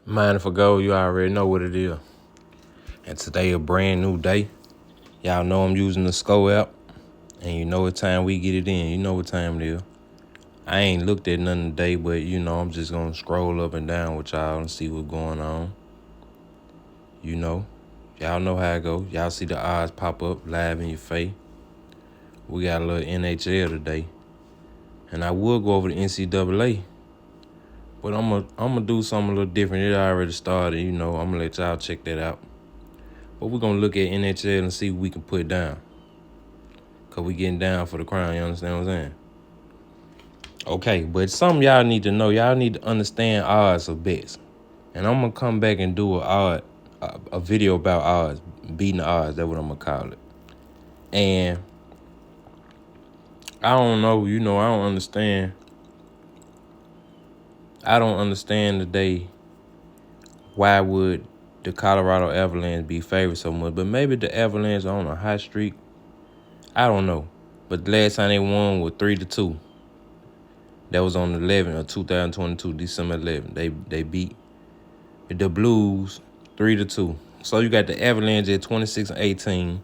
Mindful goal, you already know what it is. And today a brand new day. Y'all know I'm using the Sco app. And you know what time we get it in. You know what time it is. I ain't looked at nothing today, but I'm just gonna scroll up and down with y'all and see what's going on. Y'all know how it go. Y'all see the odds pop up live in your face. We got a little NHL today. And I will go over the NCAA. But I'm gonna do something a little different. It already started, I'm gonna let y'all check that out. But we're going to look at NHL and see what we can put down. Because we getting down for the crown, you understand what I'm saying? Okay, but something y'all need to know. Y'all need to understand odds of bets. And I'm going to come back and do a video about odds, beating the odds. That's what I'm going to call it. And I don't know, I don't understand. I don't understand today why would the Colorado Avalanche be favored so much. But maybe the Avalanche are on a hot streak. I don't know. But the last time they won was 3-2. That was on the 11th of 2022, December 11th. They beat the Blues 3-2. So you got the Avalanche at 26-18.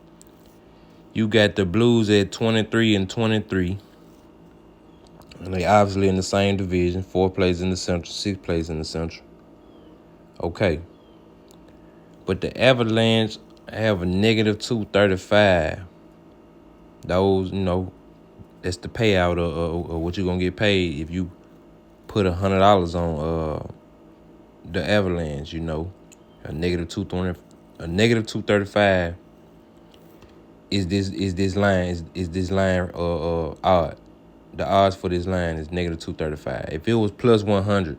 You got the Blues at 23-23. And they obviously in the same division. 4 plays in the Central, 6 plays in the Central. Okay. But the Avalanche have a negative 235. Those, that's the payout of what you're going to get paid if you put $100 on the Avalanche, a negative 220, a negative 235 is this line odd. The odds for this line is negative 235. If it was plus 100,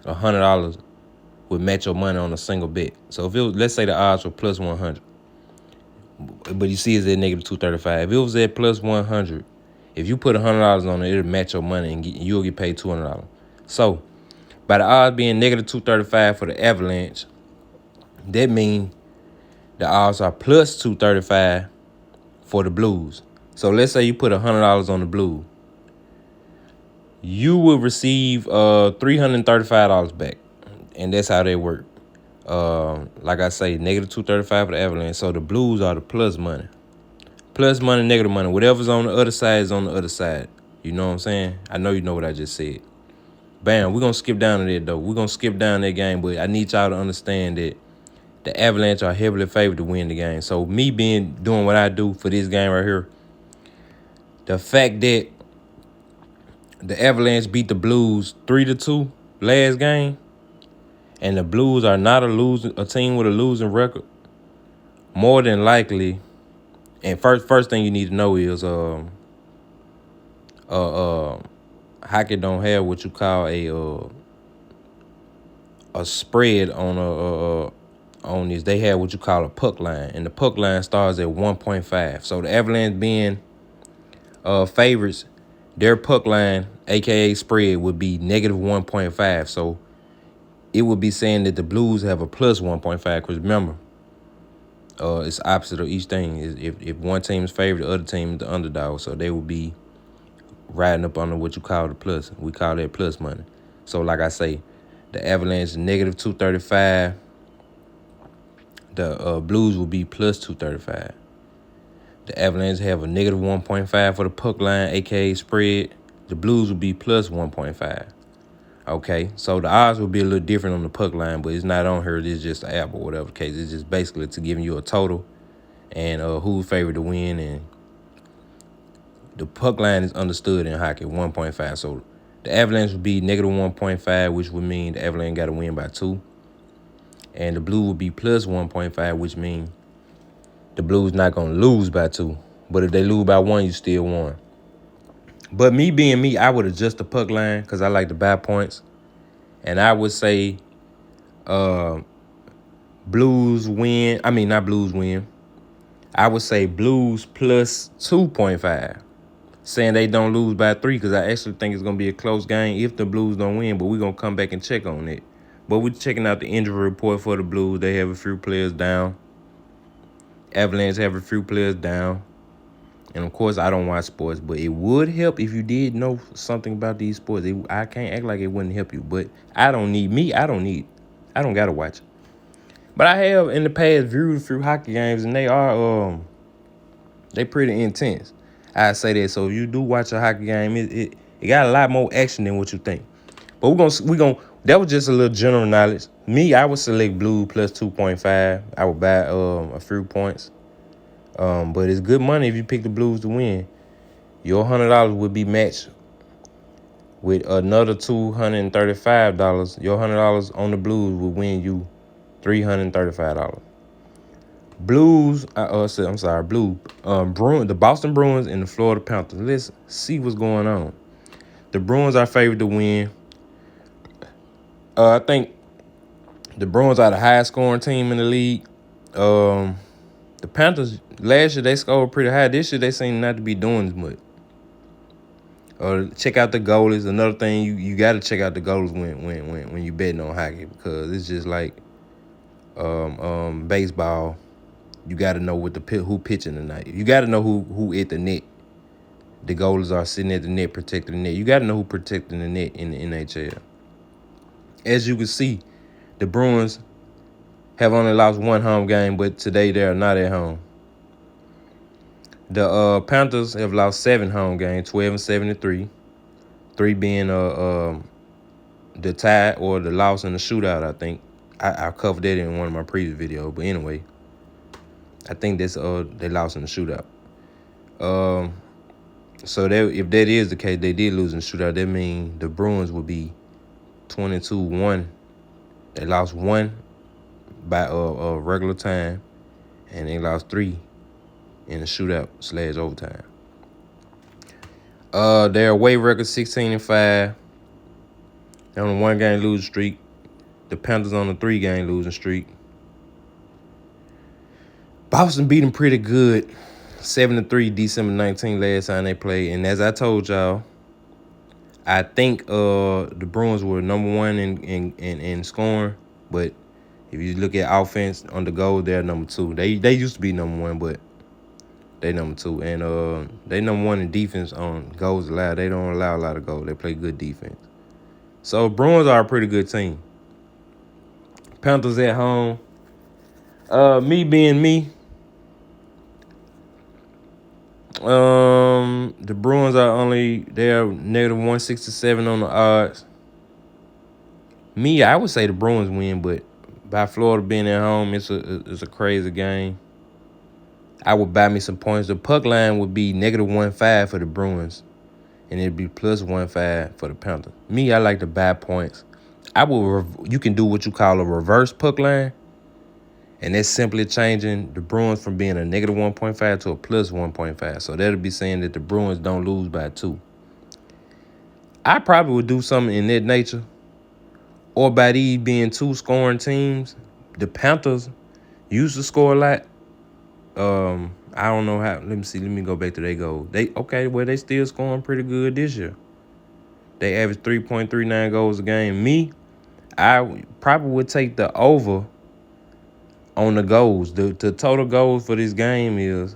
$100 would match your money on a single bet. So if it was, let's say the odds were plus 100, but you see it's at negative 235. If it was at plus 100, if you put $100 on it, it'll match your money and you'll get paid $200. So by the odds being negative 235 for the Avalanche, that means the odds are plus 235 for the Blues. So let's say you put $100 on the Blues. You will receive $335 back. And that's how they work. Like I say, negative 235 for the Avalanche. So the Blues are the plus money. Plus money, negative money. Whatever's on the other side is on the other side. You know what I'm saying? I know you know what I just said. Bam, we're going to skip down to that, though. We're going to skip down that game, but I need y'all to understand that the Avalanche are heavily favored to win the game. So me doing what I do for this game right here, the fact that the Avalanche beat the Blues 3-2 last game, and the Blues are not a team with a losing record, more than likely, and first thing you need to know is hockey don't have what you call a spread on this. They have what you call a puck line, and the puck line starts at 1.5. So the Avalanche being favorites, their puck line, aka spread, would be negative 1.5. So it would be saying that the Blues have a plus 1.5. Because remember, it's opposite of each thing. If one team is favored, the other team is the underdog. So they would be riding up on what you call the plus. We call that plus money. So like I say, the Avalanche is negative 235. The Blues will be plus 235. The Avalanche have a negative 1.5 for the puck line, a.k.a. spread. The Blues will be plus 1.5. Okay, so the odds will be a little different on the puck line, but it's not on here. It's just an app or whatever the case. It's just basically to giving you a total and who's favored to win. And the puck line is understood in hockey, 1.5. So the Avalanche would be negative 1.5, which would mean the Avalanche got to win by 2. And the Blue would be plus 1.5, which means the Blues not going to lose by 2. But if they lose by 1, you still won. But me being me, I would adjust the puck line because I like to buy points. And I would say Blues win. I mean, not Blues win. I would say Blues plus 2.5. Saying they don't lose by 3 because I actually think it's going to be a close game if the Blues don't win. But we're going to come back and check on it. But we're checking out the injury report for the Blues. They have a few players down. Avalanche have a few players down. And, of course, I don't watch sports. But it would help if you did know something about these sports. I can't act like it wouldn't help you. But I don't need it. I don't gotta watch it. But I have in the past viewed a few hockey games, and they pretty intense. I say that. So if you do watch a hockey game, it got a lot more action than what you think. But we gonna that was just a little general knowledge. Me, I would select blue plus 2.5. I would buy a few points. But it's good money if you pick the Blues to win. Your $100 would be matched with another $235. Your $100 on the Blues will win you $335. Blues, I'm sorry, the Boston Bruins and the Florida Panthers. Let's see what's going on. The Bruins are favored to win. I think the Bruins are the highest scoring team in the league. The Panthers last year they scored pretty high. This year they seem not to be doing as much. Check out the goalies. Another thing you got to check out the goalies when you betting on hockey, because it's just like baseball. You got to know who pitching tonight. You got to know who at the net. The goalies are sitting at the net protecting the net. You got to know who protecting the net in the NHL. As you can see, the Bruins have only lost one home game, but today they are not at home. The Panthers have lost 7 home games, 12-73. 3 being the tie or the loss in the shootout, I think. I covered that in one of my previous videos. But anyway, I think that's they lost in the shootout. So if that is the case, they did lose in the shootout. That means the Bruins would be 22-1. They lost 1 by regular time, and they lost 3 in the shootout / overtime. Their away record 16-5. They're on a 1-game losing streak. The Panthers on a 3-game losing streak. Boston beat them pretty good. 7-3 December 19 last time they played. And as I told y'all, I think the Bruins were number 1 in scoring. But if you look at offense on the goal, they're number 2. They used to be number 1, but they number 2. And they number 1 in defense on goals allowed. They don't allow a lot of goals. They play good defense. So Bruins are a pretty good team. Panthers at home. Me being me. The Bruins they're negative 167 on the odds. Me, I would say the Bruins win, but by Florida being at home, it's a crazy game. I would buy me some points. The puck line would be negative 1.5 for the Bruins, and it'd be plus 1.5 for the Panthers. Me, I like to buy points. You can do what you call a reverse puck line, and that's simply changing the Bruins from being a negative 1.5 to a plus 1.5. So that'll be saying that the Bruins don't lose by 2. I probably would do something in that nature. Or by these being 2 scoring teams, the Panthers used to score a lot. I don't know how. Let me see. Let me go back to their goal. They still scoring pretty good this year. They average 3.39 goals a game. Me, I probably would take the over on the goals. The total goals for this game is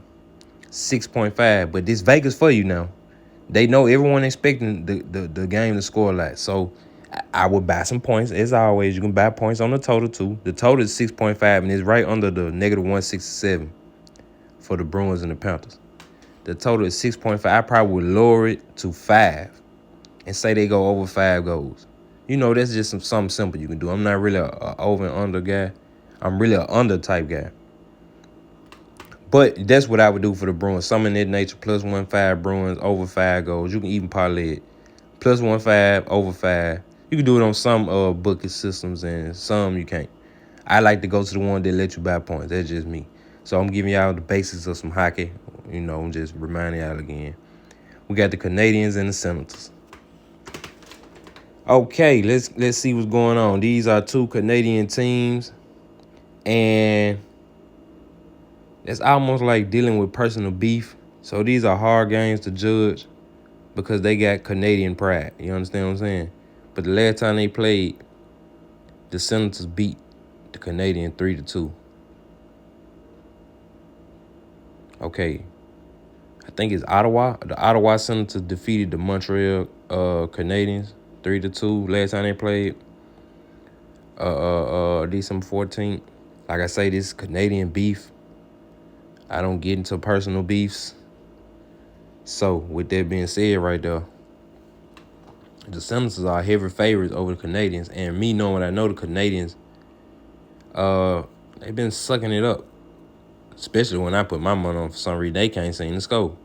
6.5. But this Vegas for you now. They know everyone expecting the game to score a lot. So I would buy some points. As always, you can buy points on the total too. The total is 6.5, and it's right under the negative 167 for the Bruins and the Panthers. The total is 6.5. I probably would lower it to 5 and say they go over 5 goals. That's just something simple you can do. I'm not really a over and under guy. I'm really an under type guy. But that's what I would do for the Bruins. Something in that nature, plus 1.5 Bruins, over 5 goals. You can even parlay it. Plus 1.5, over 5. You can do it on some booking systems and some you can't. I like to go to the one that let you buy points. That's just me. So I'm giving y'all the basics of some hockey. I'm just reminding y'all again. We got the Canadians and the Senators. Okay, let's see what's going on. These are 2 Canadian teams, and it's almost like dealing with personal beef. So these are hard games to judge because they got Canadian pride. You understand what I'm saying? But the last time they played, the Senators beat the Canadian 3-2. Okay. I think it's Ottawa. The Ottawa Senators defeated the Montreal Canadiens 3-2 last time they played. December 14th. Like I say, this is Canadian beef. I don't get into personal beefs. So, with that being said right there, the Senators are heavy favorites over the Canadians. And me knowing what I know, the Canadians, they've been sucking it up. Especially when I put my money on, for some reason, they can't seem to score.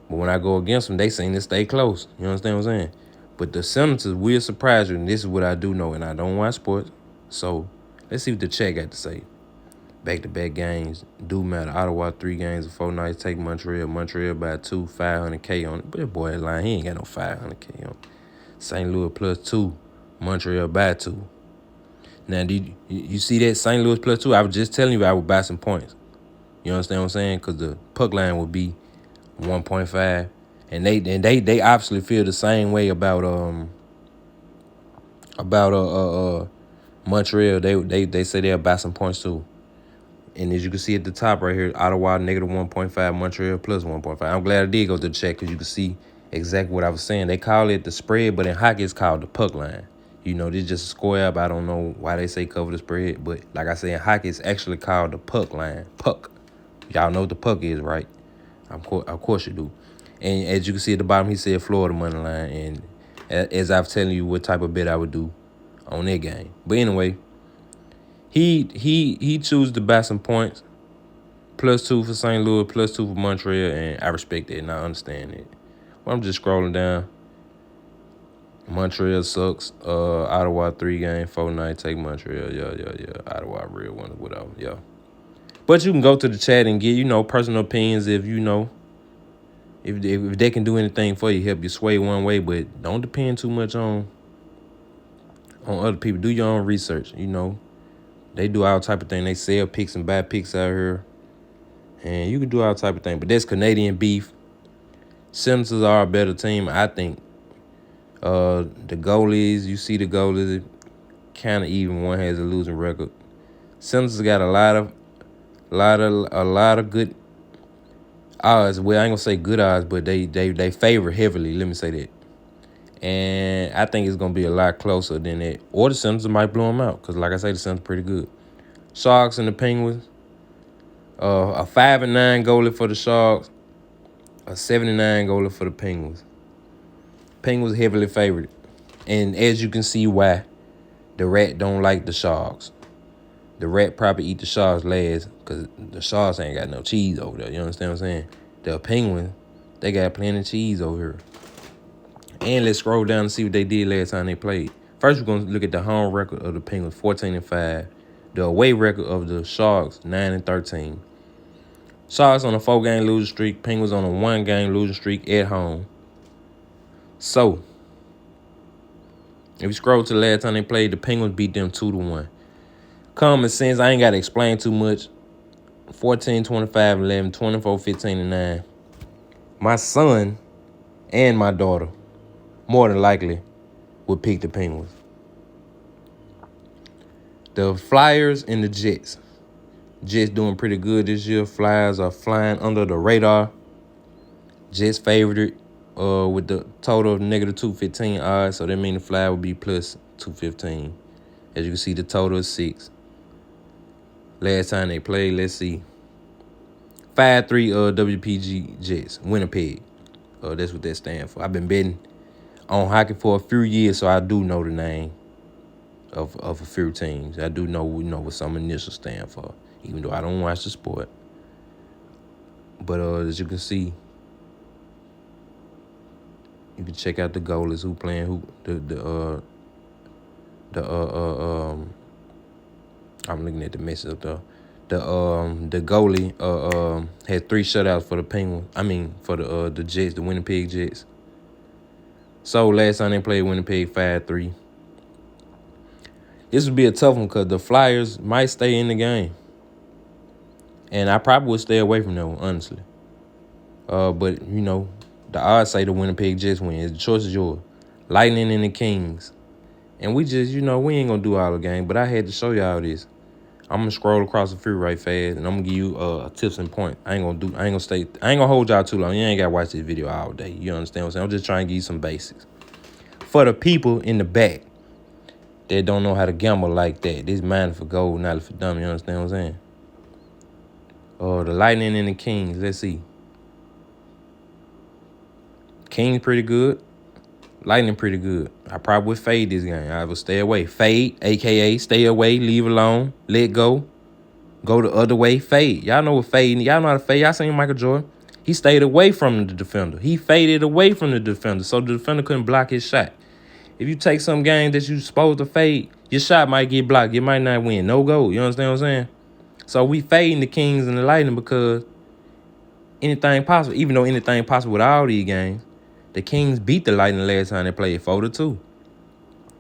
But when I go against them, they seem to stay close. You understand what I'm saying? But the Senators will surprise you, and this is what I do know, and I don't watch sports. So, let's see what the chat got to say. Back-to-back games do matter. Ottawa 3 games in 4 nights. Take Montreal. Montreal by 2, $500K on it. But that boy is lying. He ain't got no $500K on it. St. Louis plus 2. Montreal by 2. Now, did you see that St. Louis plus 2? I was just telling you I would buy some points. You understand what I'm saying? Because the puck line would be 1.5. And they obviously feel the same way about Montreal. They say they'll buy some points too. And as you can see at the top right here, Ottawa negative 1.5, Montreal plus 1.5. I'm glad I did go to the chat because you can see exactly what I was saying. They call it the spread, but in hockey it's called the puck line. You know, this is just a square up. I don't know why they say cover the spread, but like I said, in hockey it's actually called the puck line. Puck. Y'all know what the puck is, right? Of course you do. And as you can see at the bottom, he said Florida money line. And as I've telling you what type of bet I would do on that game. But anyway, he chose to buy some points. Plus 2 for St. Louis, plus 2 for Montreal, and I respect it and I understand it. Well, I'm just scrolling down. Montreal sucks. Ottawa 3 game, 4 night, take Montreal. Yeah. Ottawa real one, whatever. Yeah. But you can go to the chat and get, personal opinions if if they can do anything for you, help you sway one way, but don't depend too much on other people. Do your own research, They do all type of thing. They sell picks and buy picks out here. And you can do all type of thing. But that's Canadian beef. Senators are a better team, I think. The goalies, you see the goalies, kind of even. One has a losing record. Senators got a lot of good odds. Well, I ain't gonna say good odds, but they favor heavily. Let me say that. And I think it's gonna be a lot closer than that. Or the Senators might blow them out, because like I say, the Senators pretty good. Sharks and the Penguins. A 5-9 goalie for the Sharks. A 79 goalie for the Penguins. Penguins heavily favored. And as you can see why the Rat don't like the Sharks. The Rat probably eat the Sharks last because the Sharks ain't got no cheese over there. You understand what I'm saying? The Penguins, they got plenty of cheese over here. And let's scroll down and see what they did last time they played. First, we're going to look at the home record of the Penguins, 14-5. The away record of the Sharks, 9-13. Sharks on a 4-game losing streak. Penguins on a 1-game losing streak at home. So, if you scroll to the last time they played, the Penguins beat them 2-1. Common sense, I ain't got to explain too much. 14-25-11, 24-15-9. My son and my daughter, more than likely, would pick the Penguins. The Flyers and the Jets. Jets doing pretty good this year. Flyers are flying under the radar. Jets favored it with the total of negative 215 odds. So that means the Flyers will be plus 215. As you can see, the total is 6. Last time they played, let's see. 5-3 WPG Jets, Winnipeg. That's what that stands for. I've been betting on hockey for a few years, so I do know the name of a few teams. I do know what some initials stand for, even though I don't watch the sport. But as you can see, you can check out the goalies who playing I'm looking at the message up there. The goalie had 3 shutouts for the Penguins. For the Jets, the Winnipeg Jets. So last time they played Winnipeg 5-3. This would be a tough one because the Flyers might stay in the game. And I probably would stay away from them, honestly. But, the odds say the Winnipeg Jets win. The choice is yours. Lightning and the Kings. And we just, we ain't going to do all the game. But I had to show y'all this. I'm going to scroll across the field right fast. And I'm going to give you tips and points. I ain't going to hold y'all too long. You ain't got to watch this video all day. You understand what I'm saying? I'm just trying to give you some basics. For the people in the back, that don't know how to gamble like that. This mind for gold, not for dumb. You understand what I'm saying? The Lightning and the Kings. Let's see. Kings pretty good. Lightning pretty good. I probably would fade this game. I would stay away. Fade, a.k.a. stay away, leave alone, let go. Go the other way, fade. Y'all know what fade. Y'all know how to fade. Y'all seen Michael Jordan. He stayed away from the defender. He faded away from the defender, so the defender couldn't block his shot. If you take some game that you supposed to fade, your shot might get blocked. You might not win. No goal. You understand what I'm saying? So we fading the Kings and the Lightning because anything possible. Even though anything possible with all these games, the Kings beat the Lightning last time they played 4-2.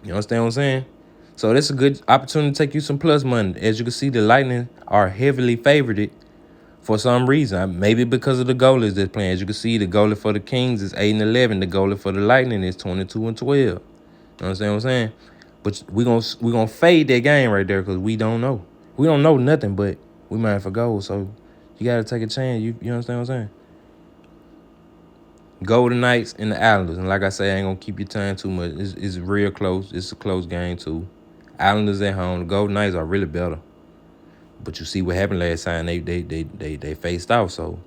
You understand what I'm saying? So that's a good opportunity to take you some plus money. As you can see, the Lightning are heavily favored for some reason. Maybe because of the goalies that's playing. As you can see, the goalie for the Kings is 8-11. The goalie for the Lightning is 22-12. You understand what I'm saying? But we gonna fade that game right there because we don't know. We don't know nothing, but we might for goal. So you gotta take a chance. You understand what I'm saying? Golden Knights and the Islanders. And like I say, I ain't gonna keep your time too much. It's real close. It's a close game too. Islanders at home. The Golden Knights are really better. But you see what happened last time. They faced off. So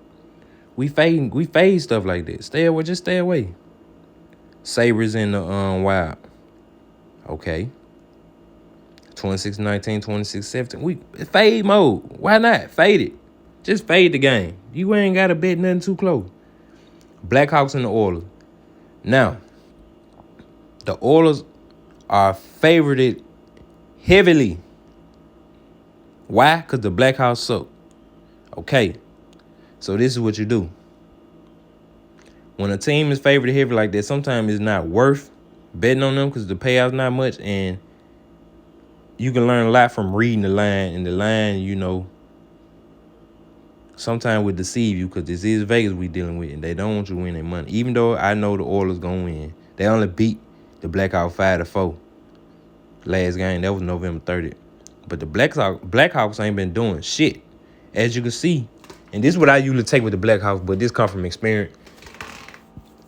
we fade stuff like that. Stay away, just stay away. Sabres in the Wild. Okay. 26-19, 26-17. We fade mode. Why not? Fade it. Just fade the game. You ain't gotta bet nothing too close. Blackhawks and the Oilers. Now, the Oilers are favored heavily. Why? Because the Blackhawks suck. Okay. So this is what you do. When a team is favored heavy like that, sometimes it's not worth betting on them because the payout's not much, and you can learn a lot from reading the line. And the line, sometimes will deceive you because this is Vegas we dealing with, and they don't want you to win their money. Even though I know the Oilers gonna win, they only beat the Blackhawks 5-4 last game. That was November 30th. But the Blackhawks ain't been doing shit, as you can see. And this is what I usually take with the Blackhawks, but this comes from experience.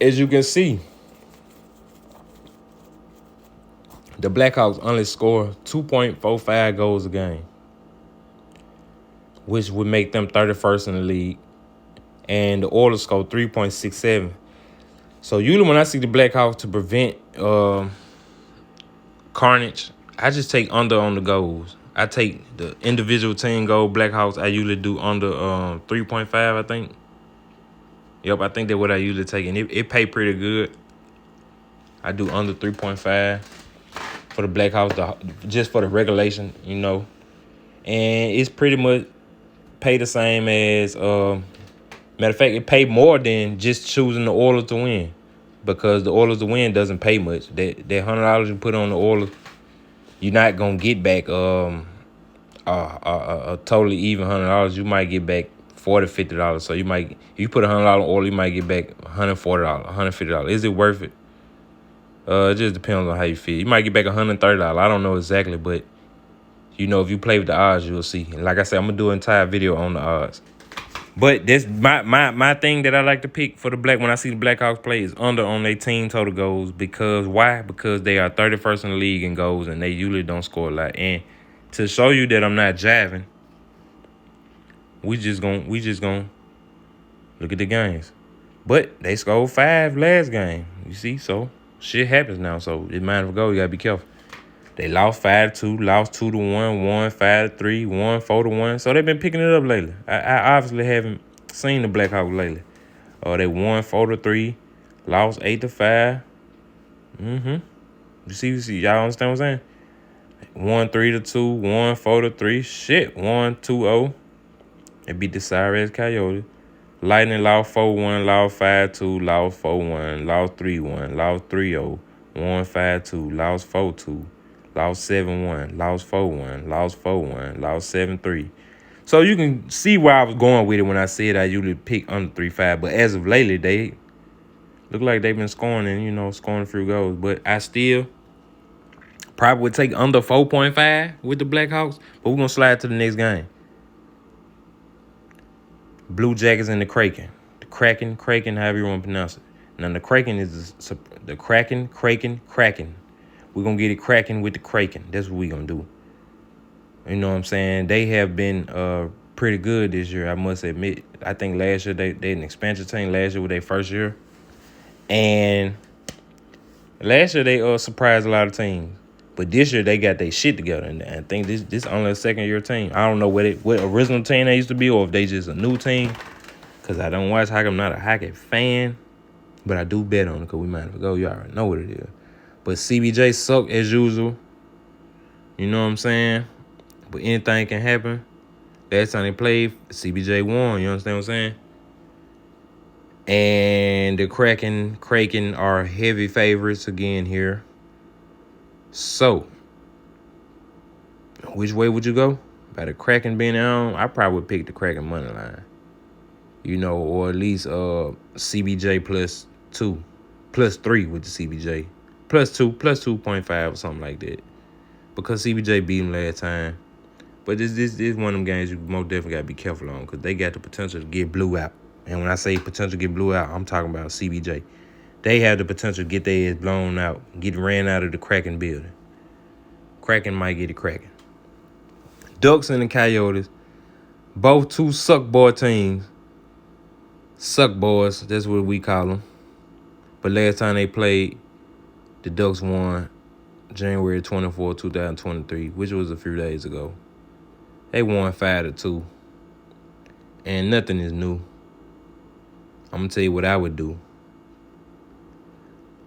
As you can see, the Blackhawks only score 2.45 goals a game, which would make them 31st in the league. And the Oilers score 3.67. So usually when I see the Blackhawks to prevent carnage, I just take under on the goals. I take the individual team goal Blackhawks. I usually do under 3.5, I think. Yep, I think that's what I usually take. And it pay pretty good. I do under 3.5 for the Blackhawks, just for the regulation, And it's pretty much pay the same as, matter of fact, it pay more than just choosing the Oilers to win. Because the Oilers to win doesn't pay much. That $100 you put on the Oilers, you're not going to get back a totally even $100. You might get back $40, $50. So if you put $100 on oil, you might get back $140, $150. Is it worth it? It just depends on how you feel. You might get back $130. I don't know exactly, but if you play with the odds, you'll see. And like I said, I'm gonna do an entire video on the odds. But that's my thing that I like to pick for the when I see the Blackhawks play is under on their team total goals. Because why? Because they are 31st in the league in goals and they usually don't score a lot. And to show you that I'm not jiving, we just gonna look at the games. But they scored 5 last game. You see, so shit happens now. So it's mind for goal. You gotta be careful. They lost 5-2, lost 2-1, won 5-3, won 4-1. So they've been picking it up lately. I obviously haven't seen the Blackhawks lately. They won 4-3, lost 8-5. You see, y'all understand what I'm saying? Won 3-2, won 4-3. Shit, won 2-0. They beat the Cyrus Coyotes. Lightning lost 4-1, lost 5-2, lost 4-1, lost 3-1, lost 3-0, won 5-2, lost 4-2, lost 7-1, lost 4-1, lost 4-1, lost 7-3. So you can see where I was going with it when I said I usually pick under 3-5. But as of lately, they look like they've been scoring and, scoring a few goals. But I still probably would take under 4.5 with the Blackhawks. But we're going to slide to the next game. Blue Jackets and the Kraken. The Kraken, however you want to pronounce it. Now, the Kraken is the Kraken. We're going to get it cracking with the Kraken. That's what we're going to do. You know what I'm saying? They have been pretty good this year, I must admit. I think last year they an expansion team. Last year was their first year. And last year they surprised a lot of teams. But this year they got their shit together. And I think this only a second-year team. I don't know what original team they used to be or if they just a new team. Because I don't watch hockey. I'm not a hockey fan. But I do bet on it because we might have to go. You already know what it is. But CBJ suck as usual. You know what I'm saying? But anything can happen. Last time they played, CBJ won. You understand what I'm saying? And the Kraken are heavy favorites again here. So, which way would you go? By the Kraken being on, I probably would pick the Kraken money line. You know, or at least CBJ plus 2, plus 3 with the CBJ. Plus 2.5 or something like that. Because CBJ beat him last time. But this is one of them games you most definitely got to be careful on because they got the potential to get blew out. And when I say potential to get blew out, I'm talking about CBJ. They have the potential to get their ass blown out, get ran out of the Kraken building. Kraken might get it cracking. Ducks and the Coyotes, both two suck boy teams. Suck boys, that's what we call them. But last time they played, the Ducks won January 24, 2023, which was a few days ago. They won 5-2. And nothing is new. I'm going to tell you what I would do.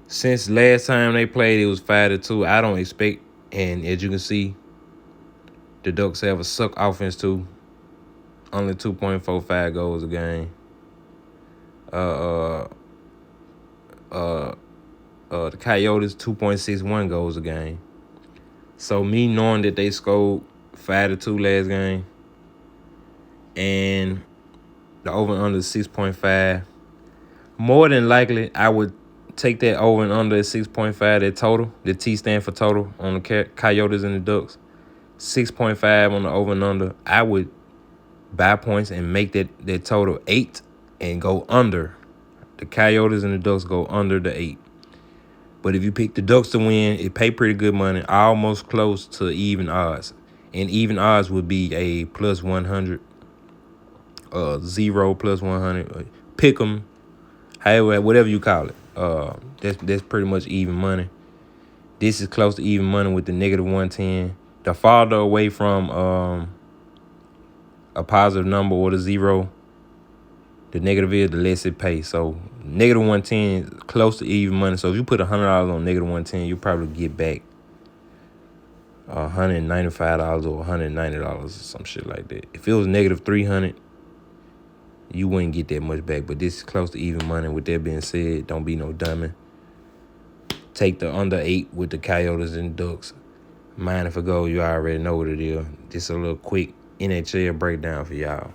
Since last time they played, it was 5-2. I don't expect, and as you can see, the Ducks have a suck offense too. Only 2.45 goals a game. The Coyotes 2.61 goals a game. So me knowing that they scored 5-2 last game, and the over and under 6.5, more than likely I would take that over and under at 6.5. That total, the T stand for total on the Coyotes and the Ducks. 6.5 on the over and under. I would buy points and make that total 8 and go under. The Coyotes and the Ducks go under the 8. But if you pick the Ducks to win, it pay pretty good money, almost close to even odds. And even odds would be a plus 100, 0 plus 100, pick 'em, however, whatever you call it. That's pretty much even money. This is close to even money with the negative 110. The farther away from a positive number or the 0, the negative is, the less it pays. So negative 110 is close to even money. So if you put $100 on negative 110, you'll probably get back $195 or $190 or some shit like that. If it was negative 300, you wouldn't get that much back. But this is close to even money. With that being said, don't be no dummy. Take the under 8 with the Coyotes and Ducks. Mine if a goal, you already know what it is. Just a little quick NHL breakdown for y'all.